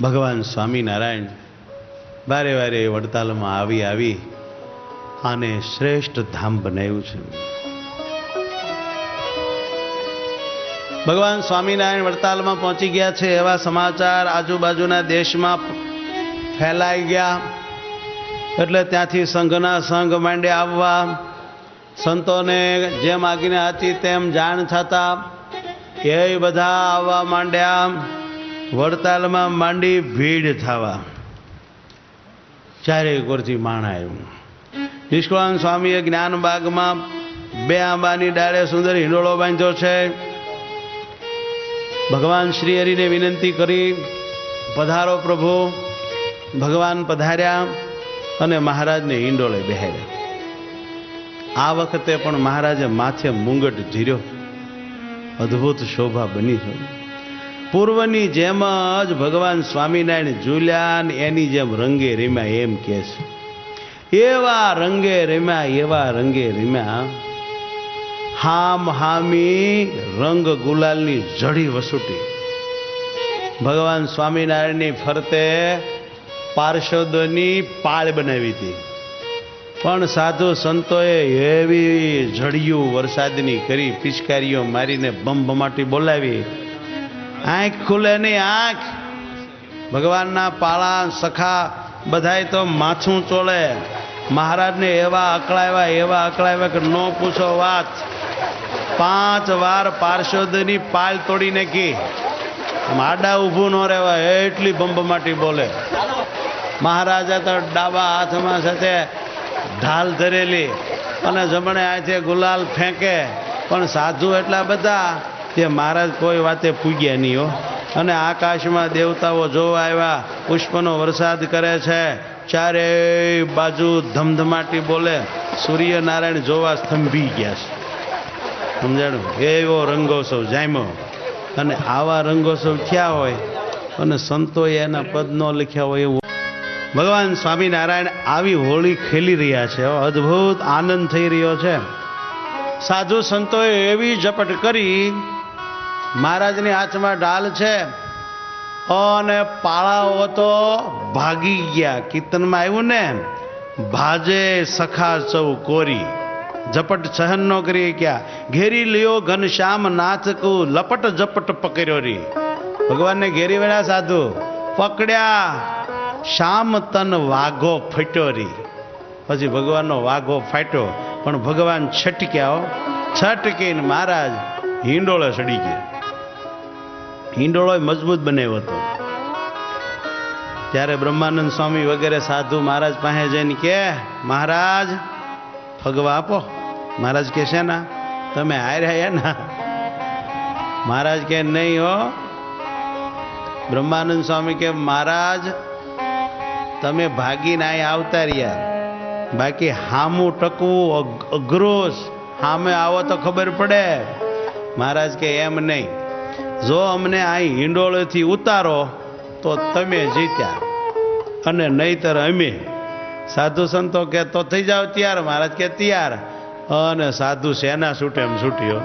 ભગવાન સ્વામિનારાયણ વારે વારે વડતાલમાં આવી આને શ્રેષ્ઠ ધામ બનાવ્યું છે. ભગવાન સ્વામિનારાયણ વડતાલમાં પહોંચી ગયા છે એવા સમાચાર આજુબાજુના દેશમાં ફેલાઈ ગયા. એટલે ત્યાંથી સંઘના સંઘ માંડ્યા આવવા. સંતોને જેમ આજ્ઞા હતી તેમ જાણ થતા એ બધા આવવા માંડ્યા. વડતાલમાં માંડી ભીડ થવા. ચારેય કોરથી માણ આવ્યું. નિષ્કળાનંદ સ્વામીએ જ્ઞાનબાગમાં 2 આંબાની ડાળે સુંદર હિંડોળો બાંધ્યો છે. ભગવાન શ્રી હરિને વિનંતી કરી, પધારો પ્રભુ. ભગવાન પધાર્યા અને મહારાજને હિંડોળે બેહાડ્યા. આ વખતે પણ મહારાજે માથે મુંગટ ધીર્યો. અદ્ભુત શોભા બની છે. પૂર્વની જેમ જ ભગવાન સ્વામિનારાયણ ઝૂલ્યા ને એની જેમ રંગે રમ્યા એમ કહે છે. એવા રંગે રમ્યા હામ હામી રંગ ગુલાલની જડી વસૂટી. ભગવાન સ્વામિનારાયણની ફરતે પાર્ષદોની પાળ બનાવી હતી. પણ સાધુ સંતોએ એવી જડિયું વરસાદની કરી, પિચકારીઓ મારીને બમબમાટી બોલાવી. આંખ ખુલે નહીં આંખ. ભગવાનના પાળા સખા બધાય તો માથું ચોળે. મહારાજને એવા અકળાવ્યા કે નો પૂછો વાત. 5 વાર પાર્ષદની પાળ તોડી નાખી. આડા ઊભું ન રહેવાય એટલી બમબમાટી બોલે. મહારાજા તો ડાબા હાથમાં સાથે ઢાલ ધરેલી અને જમણે હાથે ગુલાલ ફેંકે. પણ સાધુ એટલા બધા કે મહારાજ કોઈ વાતે પૂગ્યા નહીં હો. અને આકાશમાં દેવતાઓ જોવા આવ્યા. પુષ્પનો વરસાદ કરે છે. ચારેય બાજુ ધમધમાટી બોલે. સૂર્યનારાયણ જોવા સ્તંભી ગયા છે. સમજાણું? એવો રંગોત્સવ જામ્યો. અને આવા રંગોત્સવ થયા હોય અને સંતોએ એના પદ ન લખ્યા હોય એવું. ભગવાન સ્વામિનારાયણ આવી હોળી ખેલી રહ્યા છે. અદ્ભુત આનંદ થઈ રહ્યો છે. સાધુ સંતોએ એવી ઝપટ કરી. મહારાજની હાથમાં ઢાલ છે અને પાળાઓ તો ભાગી ગયા. કીર્તનમાં આવ્યું ને, ભાજે સખા સૌ કોરી. ઝપટ સહન નો કરી ક્યાં. ઘેરી લ્યો ઘનશ્યામ નાથકુ લપટ ઝપટ પકડ્યો રી. ભગવાનને ઘેરી વળ્યા સાધુ, પકડ્યા. શ્યામ તન વાઘો ફટ્યો રી. પછી ભગવાનનો વાઘો ફાટ્યો. પણ ભગવાન છટક્યા. છટકીને મહારાજ હિંડોળે સડી ગયા. હિંડોળો મજબૂત બનાવ્યો હતો. ત્યારે બ્રહ્માનંદ સ્વામી વગેરે સાધુ મહારાજ પાસે જઈને કે, મહારાજ ફગવા આપો. મહારાજ કે છે ના તમે હાર્યા ના. મહારાજ કે નહીં હો. બ્રહ્માનંદ સ્વામી કે મહારાજ તમે ભાગીને અહીં આવતા રહ્યા. બાકી હામું ટકવું અઘરું. સામે આવો તો ખબર પડે. મહારાજ કે એમ નહીં. જો અમને અહીં હિંડોળેથી ઉતારો તો તમે જીત્યા અને નહીતર અમે. સાધુ સંતો કે તો થઈ જાવ તૈયાર. મહારાજ કે તૈયાર. અને સાધુ સેના છૂટે એમ છૂટ્યો.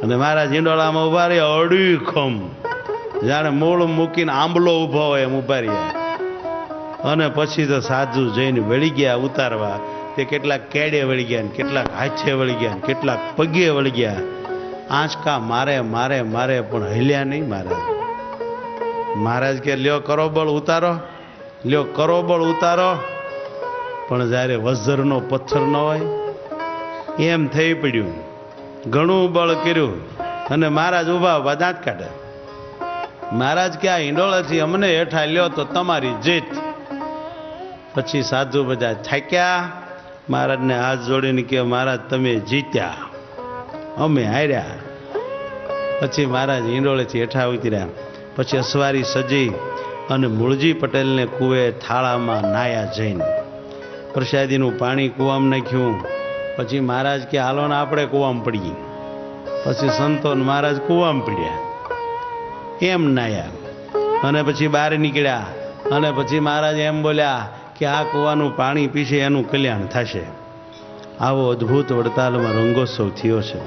અને મહારાજ હિંડોળામાં ઉભા રહ્યા. અડી ખમ જાણે મૂળ મૂકીને આંબલો ઊભો હોય એમ ઉભા રહ્યા. અને પછી તો સાધુ જઈને વળી ગયા ઉતારવા. તે કેટલાક કેડે વળી ગયા, કેટલાક હાથે વળી ગયા, કેટલાક પગે વળી ગયા. આંચકા મારે પણ હલ્યા નહીં મહારાજ. મહારાજ કે લ્યો કરો બળ ઉતારો, લ્યો કરો બળ ઉતારો. પણ જ્યારે વજ્રનો પથ્થર ન હોય એમ થઈ પડ્યું. ઘણું બળ કર્યું અને મહારાજ ઉભા ઉભા દાંત કાઢે. મહારાજ કે આ હિંડોળેથી અમને હેઠા લ્યો તો તમારી જીત. પછી સાધુ બધા થાક્યા. મહારાજને હાથ જોડીને કે મહારાજ તમે જીત્યા, અમે હાર્યા. પછી મહારાજ હિંડોળેથી હેઠા ઉતર્યા. પછી અસવારી સજી અને મૂળજી પટેલને કુએ થાળામાં નાયા જઈને પ્રસાદીનું પાણી કૂવામાં નાખ્યું. પછી મહારાજ કે હાલો ને આપણે કૂવામાં પડીએ. પછી સંતો મહારાજ કૂવામાં પડ્યા. એમ નાયા અને પછી બહાર નીકળ્યા. અને પછી મહારાજ એમ બોલ્યા કે આ કૂવાનું પાણી પીશે એનું કલ્યાણ થશે. આવો અદ્ભુત વડતાલમાં રંગોત્સવ થયો છે.